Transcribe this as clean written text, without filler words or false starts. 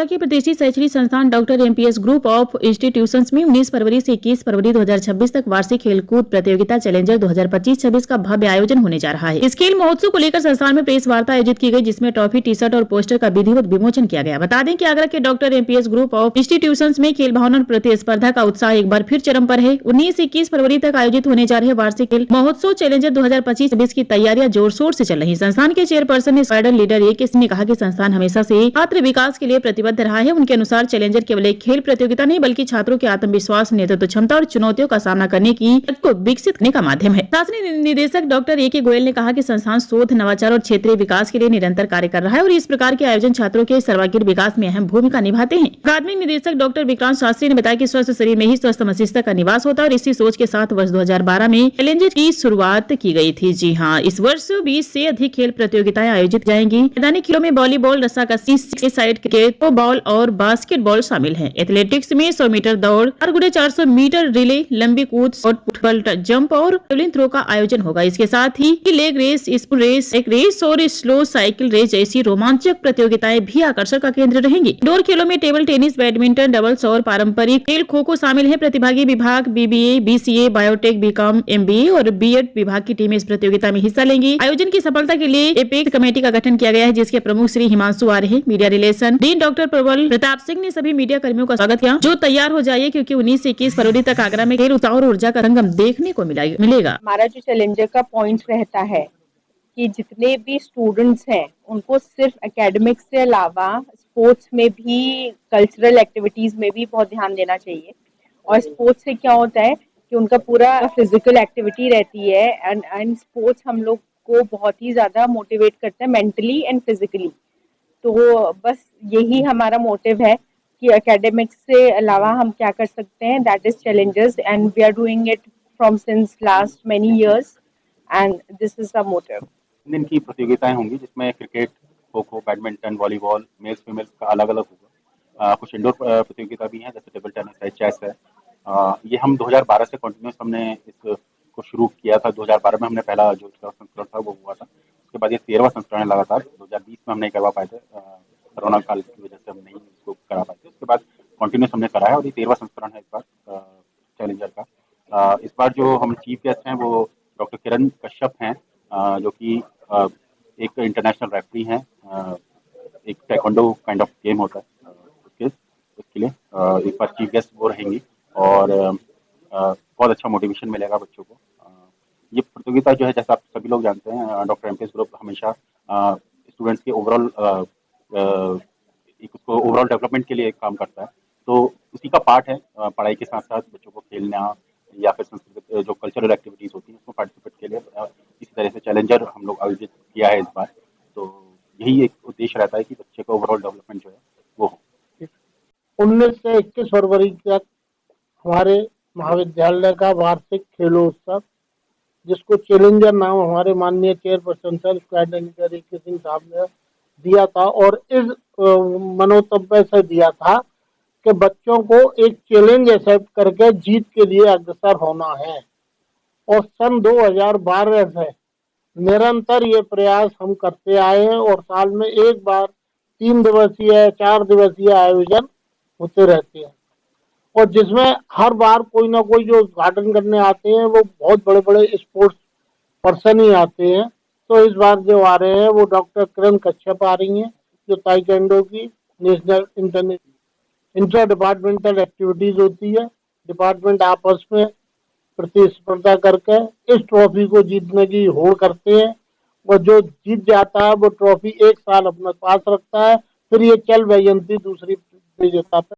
आगरा के प्रतिष्ठित शैक्षणिक संस्थान doctor MPS group of institutions में 19 फरवरी से 21 फरवरी 2026 तक वार्षिक खेलकूद प्रतियोगिता चैलेंजर 2025-26 का भव्य आयोजन होने जा रहा है। इस खेल महोत्सव को लेकर संस्थान में प्रेस वार्ता आयोजित की गई, जिसमें ट्रॉफी, टी शर्ट और पोस्टर का विधिवत विमोचन किया गया। बता दें कि आगरा के doctor MPS group of institutions में खेल भावना और प्रतिस्पर्धा का उत्साह एक बार फिर चरम पर है। 19 से 21 फरवरी तक आयोजित होने जा रहे वार्षिक खेल महोत्सव चैलेंजर 2025-26 की तैयारियां जोर शोर से चल रही। संस्थान के चेयरपर्सन स्क्वाड्रन लीडर ने कहा कि संस्थान हमेशा से छात्र विकास के लिए प्रतिबद्ध रहा है। उनके अनुसार चैलेंजर केवल एक खेल प्रतियोगिता नहीं, बल्कि छात्रों के आत्मविश्वास, नेतृत्व क्षमता और चुनौतियों का सामना करने की को विकसित करने का माध्यम है। शासकीय निदेशक डॉक्टर ए के गोयल ने कहा कि संस्थान शोध, नवाचार और क्षेत्रीय विकास के लिए निरंतर कार्य कर रहा है और इस प्रकार के आयोजन छात्रों के सर्वांगीण विकास में अहम भूमिका निभाते हैं। अकादमिक निदेशक डॉक्टर विक्रांत शास्त्री ने बताया कि स्वस्थ शरीर में ही स्वस्थ मस्तिष्क का निवास होता है और इसी सोच के साथ वर्ष 2012 में चैलेंजर की शुरुआत की गई थी। जी हाँ, इस वर्ष 20 से अधिक खेल प्रतियोगिताएं आयोजित जाएंगी। मैदानी खेलों में वॉलीबॉल, रस्साकशी, साइड क्रिकेट, बॉल और बास्केटबॉल शामिल हैं। एथलेटिक्स में 100 मीटर दौड़, 4x400 मीटर रिले, लंबी कूद, फुटबॉल, जंप और जेवलिन थ्रो का आयोजन होगा। इसके साथ ही लेग रेस, स्पून रेस, एक रेस और स्लो साइकिल रेस जैसी रोमांचक प्रतियोगिताएं भी आकर्षण का केंद्र रहेंगी। इंडोर खेलों में टेबल टेनिस, बैडमिंटन, डबल्स और पारंपरिक खेल खो-खो शामिल है। प्रतिभागी विभाग BBA, BCA, biotech, BCom, MBA और बीएड विभाग की टीमें इस प्रतियोगिता में हिस्सा लेंगी। आयोजन की सफलता के लिए एपेक्स कमेटी का गठन किया गया है, जिसके प्रमुख श्री हिमांशु आर्य हैं। मीडिया रिलेशन डीन डॉक्टर प्रबल प्रताप सिंह ने सभी मीडिया कर्मियों का स्वागत किया, जो तैयार हो जाइए क्योंकि 19 से 21 फरवरी तक आगरा में खेल, उत्साह और ऊर्जा का संगम देखने को मिलेगा। हमारा जो चैलेंजर का पॉइंट रहता है कि जितने भी स्टूडेंट्स हैं उनको सिर्फ एकेडमिक्स से अलावा स्पोर्ट्स में भी, कल्चरल एक्टिविटीज में भी बहुत ध्यान देना चाहिए। और स्पोर्ट्स से क्या होता है कि उनका पूरा फिजिकल एक्टिविटी रहती है एंड स्पोर्ट्स हम लोग को बहुत ही ज्यादा मोटिवेट करता है मेंटली एंड फिजिकली। तो बस यही हमारा मोटिव है कि एकेडमिक्स से अलावा हम क्या कर सकते हैं, that is challengers and we are doing it from since last many years and this is the motive. दिन की प्रतियोगिताएं होंगी जिसमें cricket, kho kho, badminton, volleyball, males females का अलग-अलग होगा। कुछ इंडोर प्रतियोगिता भी हैं जैसे टेबल टेनिस है, चेस है। ये हम 2012 से कंटिन्यूस हमने इसको शुरू किया था। 2012 में हमने पहला जो संस्करण था वो हुआ था। उसके बाद ये 13वां संस्करण है लगातार। 2020 में हम नहीं करवा पाए थे, कोरोना काल की वजह से हम नहीं इसको करा पाए थे। उसके बाद कंटिन्यूस हमने करा है और ये 13वां संस्करण है इस बार चैलेंजर का। इस बार जो हम चीफ गेस्ट हैं वो डॉक्टर किरण कश्यप हैं, जो कि एक इंटरनेशनल रेफरी हैं। एक taekwondo काइंड ऑफ गेम होता है उसके लिए इस बार चीफ गेस्ट वो रहेंगी और बहुत अच्छा मोटिवेशन मिलेगा बच्चों को। ये प्रतियोगिता जो है, जैसा आप सभी लोग जानते हैं, डॉक्टर एमपीएस ग्रुप हमेशा स्टूडेंट्स के ओवरऑल उसको ओवरऑल डेवलपमेंट के लिए काम करता है। तो उसी का पार्ट है पढ़ाई के साथ साथ बच्चों को खेलना या फिर संस्कृत जो कल्चरल एक्टिविटीज होती है उसमें पार्टिसिपेट के लिए इसी तरह से चैलेंजर हम लोग आयोजित किया है इस बार। तो यही एक उद्देश्य रहता है कि बच्चे का ओवरऑल डेवलपमेंट जो है वो हो। 19 से 21 फरवरी तक हमारे महाविद्यालय का वार्षिक खेलोत्सव, जिसको चैलेंजर नाम हमारे माननीय chairperson sir squadron leader AK Singh साहब ने दिया था और इस मनोतव्य से दिया था कि बच्चों को एक चैलेंज एक्सेप्ट करके जीत के लिए अग्रसर होना है। और सन 2012 से निरंतर ये प्रयास हम करते आए हैं और साल में एक बार 3 दिवसीय 4 दिवसीय आयोजन होते रहते हैं और जिसमें हर बार कोई ना कोई जो उद्घाटन करने आते हैं वो बहुत बड़े बड़े स्पोर्ट्स पर्सन ही आते हैं। तो इस बार जो आ रहे हैं वो डॉक्टर किरण कश्यप आ रही हैं, जो ताइक्वांडो की नेशनल इंटर डिपार्टमेंटल एक्टिविटीज होती है। डिपार्टमेंट आपस में प्रतिस्पर्धा करके इस ट्रॉफी को जीतने की होड़ करते हैं और जो जीत जाता है वो ट्रॉफी एक साल अपने पास रखता है, फिर ये चल वैजंती दूसरी विजेता पे